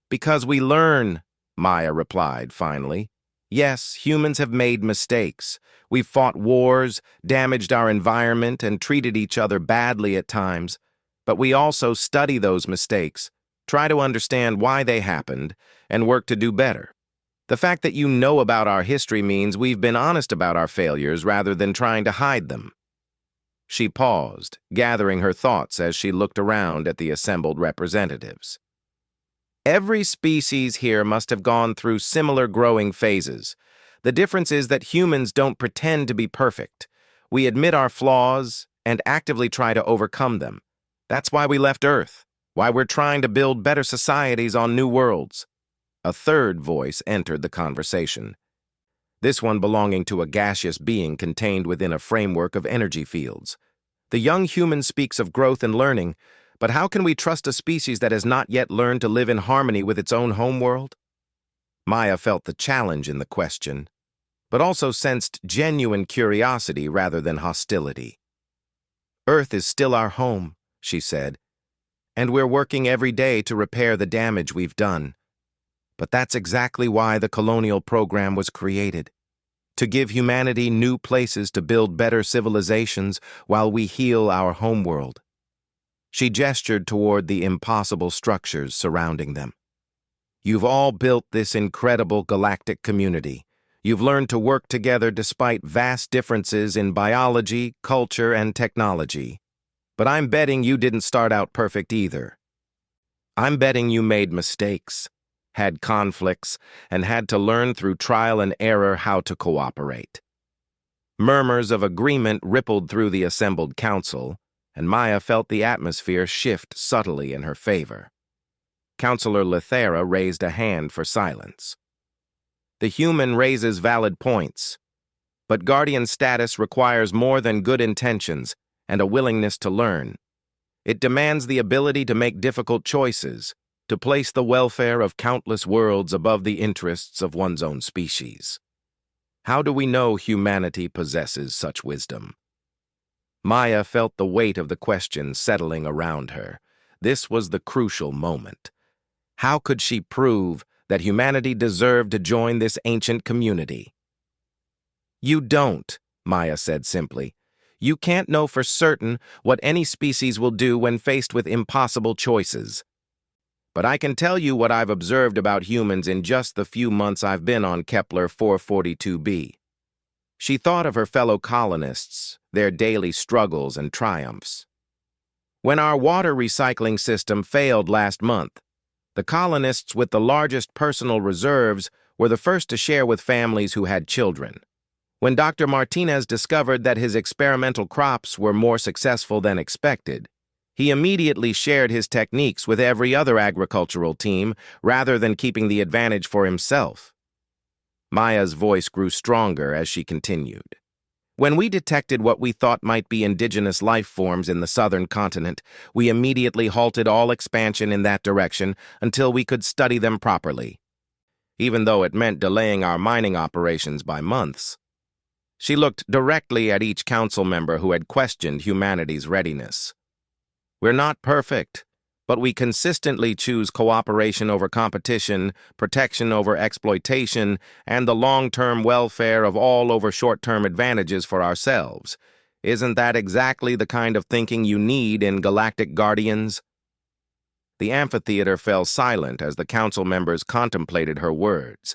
"Because we learn," Maya replied finally. "Yes, humans have made mistakes. We've fought wars, damaged our environment, and treated each other badly at times. But we also study those mistakes, try to understand why they happened, and work to do better. The fact that you know about our history means we've been honest about our failures rather than trying to hide them." She paused, gathering her thoughts as she looked around at the assembled representatives. Every species here must have gone through similar growing phases. The difference is that humans don't pretend to be perfect. We admit our flaws and actively try to overcome them. That's why we left Earth, why we're trying to build better societies on new worlds. A third voice entered the conversation, this one belonging to a gaseous being contained within a framework of energy fields. The young human speaks of growth and learning, but how can we trust a species that has not yet learned to live in harmony with its own homeworld? Maya felt the challenge in the question, but also sensed genuine curiosity rather than hostility. Earth is still our home, she said, and we're working every day to repair the damage we've done. But that's exactly why the colonial program was created, to give humanity new places to build better civilizations while we heal our homeworld. She gestured toward the impossible structures surrounding them. You've all built this incredible galactic community. You've learned to work together despite vast differences in biology, culture, and technology. But I'm betting you didn't start out perfect either. I'm betting you made mistakes, had conflicts, and had to learn through trial and error how to cooperate. Murmurs of agreement rippled through the assembled council, and Maya felt the atmosphere shift subtly in her favor. Councillor Lethera raised a hand for silence. The human raises valid points, but guardian status requires more than good intentions and a willingness to learn. It demands the ability to make difficult choices, to place the welfare of countless worlds above the interests of one's own species. How do we know humanity possesses such wisdom? Maya felt the weight of the question settling around her. This was the crucial moment. How could she prove that humanity deserved to join this ancient community? You don't, Maya said simply. You can't know for certain what any species will do when faced with impossible choices. But I can tell you what I've observed about humans in just the few months I've been on Kepler 442b. She thought of her fellow colonists, their daily struggles and triumphs. When our water recycling system failed last month, the colonists with the largest personal reserves were the first to share with families who had children. When Dr. Martinez discovered that his experimental crops were more successful than expected, he immediately shared his techniques with every other agricultural team rather than keeping the advantage for himself. Maya's voice grew stronger as she continued. When we detected what we thought might be indigenous life forms in the southern continent, we immediately halted all expansion in that direction until we could study them properly, even though it meant delaying our mining operations by months. She looked directly at each council member who had questioned humanity's readiness. We're not perfect, but we consistently choose cooperation over competition, protection over exploitation, and the long-term welfare of all over short-term advantages for ourselves. Isn't that exactly the kind of thinking you need in Galactic Guardians? The amphitheater fell silent as the council members contemplated her words.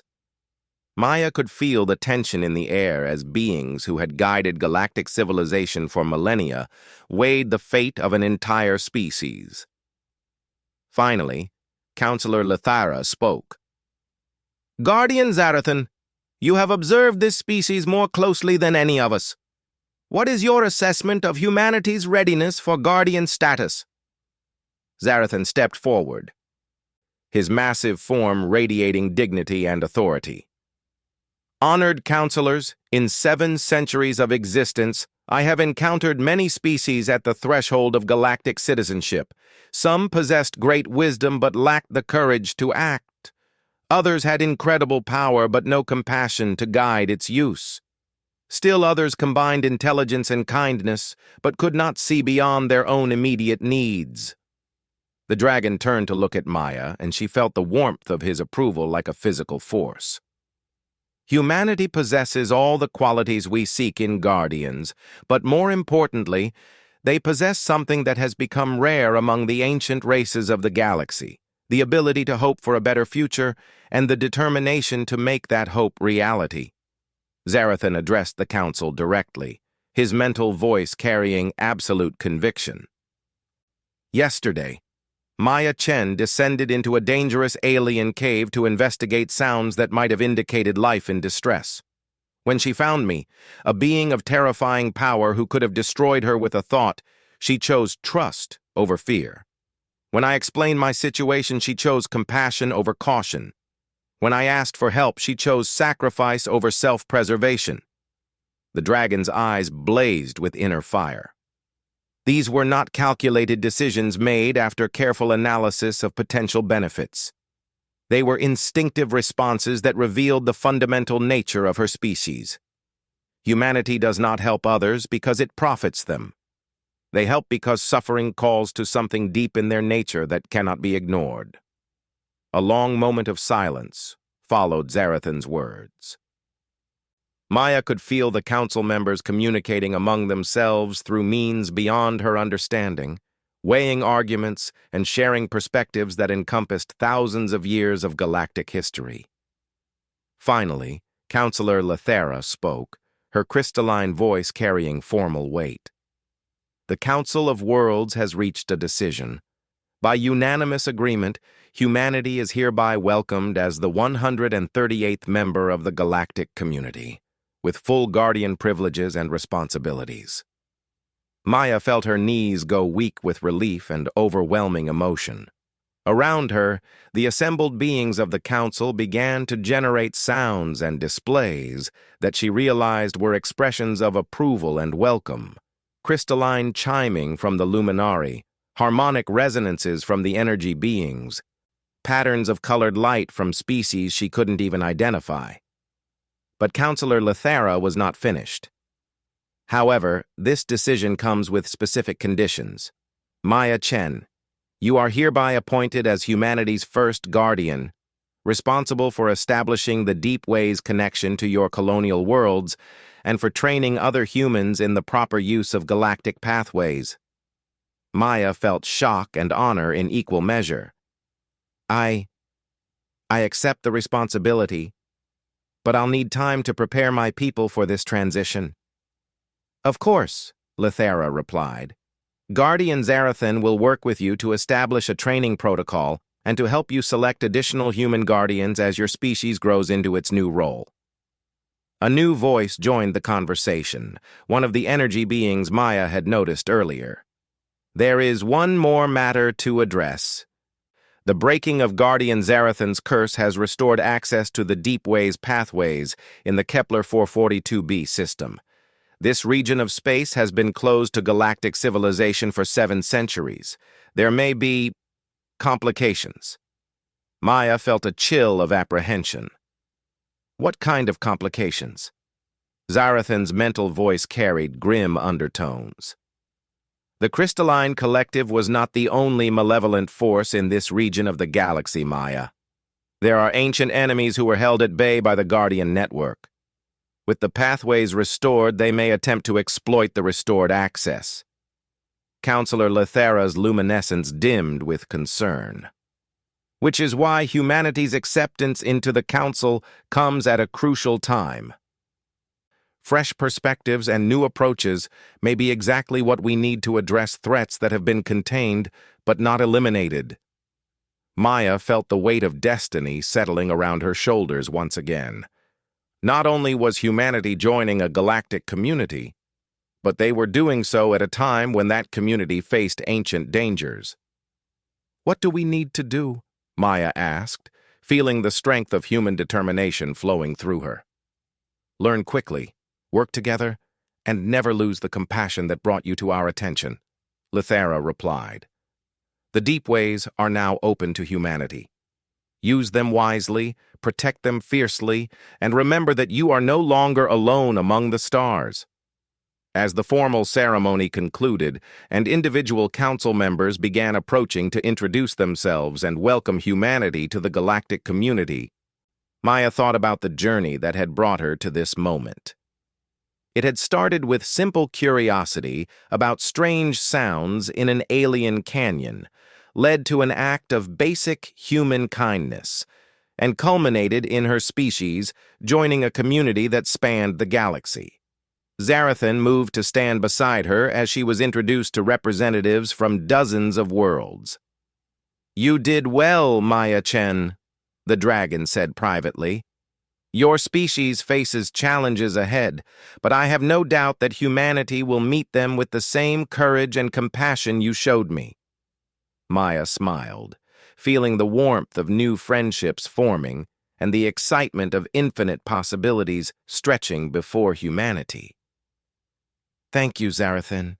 Maya could feel the tension in the air as beings who had guided galactic civilization for millennia weighed the fate of an entire species. Finally, Councillor Lethara spoke. Guardian Zarathan, you have observed this species more closely than any of us. What is your assessment of humanity's readiness for guardian status? Zarathan stepped forward, his massive form radiating dignity and authority. Honored counselors, in 7 centuries of existence, I have encountered many species at the threshold of galactic citizenship. Some possessed great wisdom but lacked the courage to act. Others had incredible power but no compassion to guide its use. Still others combined intelligence and kindness but could not see beyond their own immediate needs. The dragon turned to look at Maya, and she felt the warmth of his approval like a physical force. Humanity possesses all the qualities we seek in guardians, but more importantly, they possess something that has become rare among the ancient races of the galaxy, the ability to hope for a better future and the determination to make that hope reality. Zarathan addressed the council directly, his mental voice carrying absolute conviction. Yesterday, Maya Chen descended into a dangerous alien cave to investigate sounds that might have indicated life in distress. When she found me, a being of terrifying power who could have destroyed her with a thought, she chose trust over fear. When I explained my situation, she chose compassion over caution. When I asked for help, she chose sacrifice over self-preservation. The dragon's eyes blazed with inner fire. These were not calculated decisions made after careful analysis of potential benefits. They were instinctive responses that revealed the fundamental nature of her species. Humanity does not help others because it profits them. They help because suffering calls to something deep in their nature that cannot be ignored. A long moment of silence followed Zarathan's words. Maya could feel the council members communicating among themselves through means beyond her understanding, weighing arguments and sharing perspectives that encompassed thousands of years of galactic history. Finally, Counselor Lethera spoke, her crystalline voice carrying formal weight. The Council of Worlds has reached a decision. By unanimous agreement, humanity is hereby welcomed as the 138th member of the galactic community, with full guardian privileges and responsibilities. Maya felt her knees go weak with relief and overwhelming emotion. Around her, the assembled beings of the council began to generate sounds and displays that she realized were expressions of approval and welcome. Crystalline chiming from the luminari, harmonic resonances from the energy beings, patterns of colored light from species she couldn't even identify. But Counselor Lethera was not finished. However, this decision comes with specific conditions. Maya Chen, you are hereby appointed as humanity's first guardian, responsible for establishing the Deep Ways connection to your colonial worlds and for training other humans in the proper use of galactic pathways. Maya felt shock and honor in equal measure. I accept the responsibility, but I'll need time to prepare my people for this transition. Of course, Lethera replied. Guardian Zarathan will work with you to establish a training protocol and to help you select additional human guardians as your species grows into its new role. A new voice joined the conversation, one of the energy beings Maya had noticed earlier. There is one more matter to address. The breaking of Guardian Zarathan's curse has restored access to the Deep Ways pathways in the Kepler 442b system. This region of space has been closed to galactic civilization for 7 centuries. There may be complications. Maya felt a chill of apprehension. What kind of complications? Zarathan's mental voice carried grim undertones. The crystalline collective was not the only malevolent force in this region of the galaxy, Maya. There are ancient enemies who were held at bay by the Guardian Network. With the pathways restored, they may attempt to exploit the restored access. Counselor Lethera's luminescence dimmed with concern. Which is why humanity's acceptance into the Council comes at a crucial time. Fresh perspectives and new approaches may be exactly what we need to address threats that have been contained but not eliminated. Maya felt the weight of destiny settling around her shoulders once again. Not only was humanity joining a galactic community, but they were doing so at a time when that community faced ancient dangers. What do we need to do? Maya asked, feeling the strength of human determination flowing through her. Learn quickly, work together, and never lose the compassion that brought you to our attention, Lethera replied. The Deep Ways are now open to humanity. Use them wisely, protect them fiercely, and remember that you are no longer alone among the stars. As the formal ceremony concluded and individual council members began approaching to introduce themselves and welcome humanity to the galactic community, Maya thought about the journey that had brought her to this moment. It had started with simple curiosity about strange sounds in an alien canyon, led to an act of basic human kindness, and culminated in her species joining a community that spanned the galaxy. Zarathan moved to stand beside her as she was introduced to representatives from dozens of worlds. "You did well, Maya-Chen," the dragon said privately. "Your species faces challenges ahead, but I have no doubt that humanity will meet them with the same courage and compassion you showed me." Maya smiled, feeling the warmth of new friendships forming and the excitement of infinite possibilities stretching before humanity. "Thank you, Zarathan,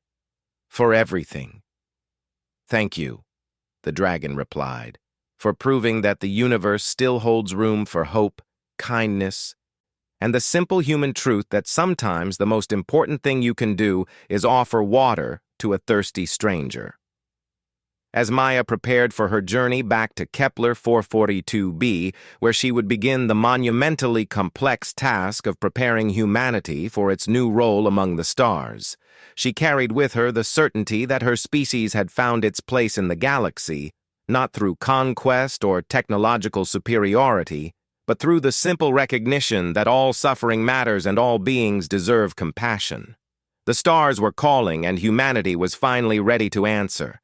for everything." "Thank you," the dragon replied, "for proving that the universe still holds room for hope, kindness, and the simple human truth that sometimes the most important thing you can do is offer water to a thirsty stranger." As Maya prepared for her journey back to Kepler 442b, where she would begin the monumentally complex task of preparing humanity for its new role among the stars, she carried with her the certainty that her species had found its place in the galaxy, not through conquest or technological superiority, but through the simple recognition that all suffering matters and all beings deserve compassion. The stars were calling, and humanity was finally ready to answer.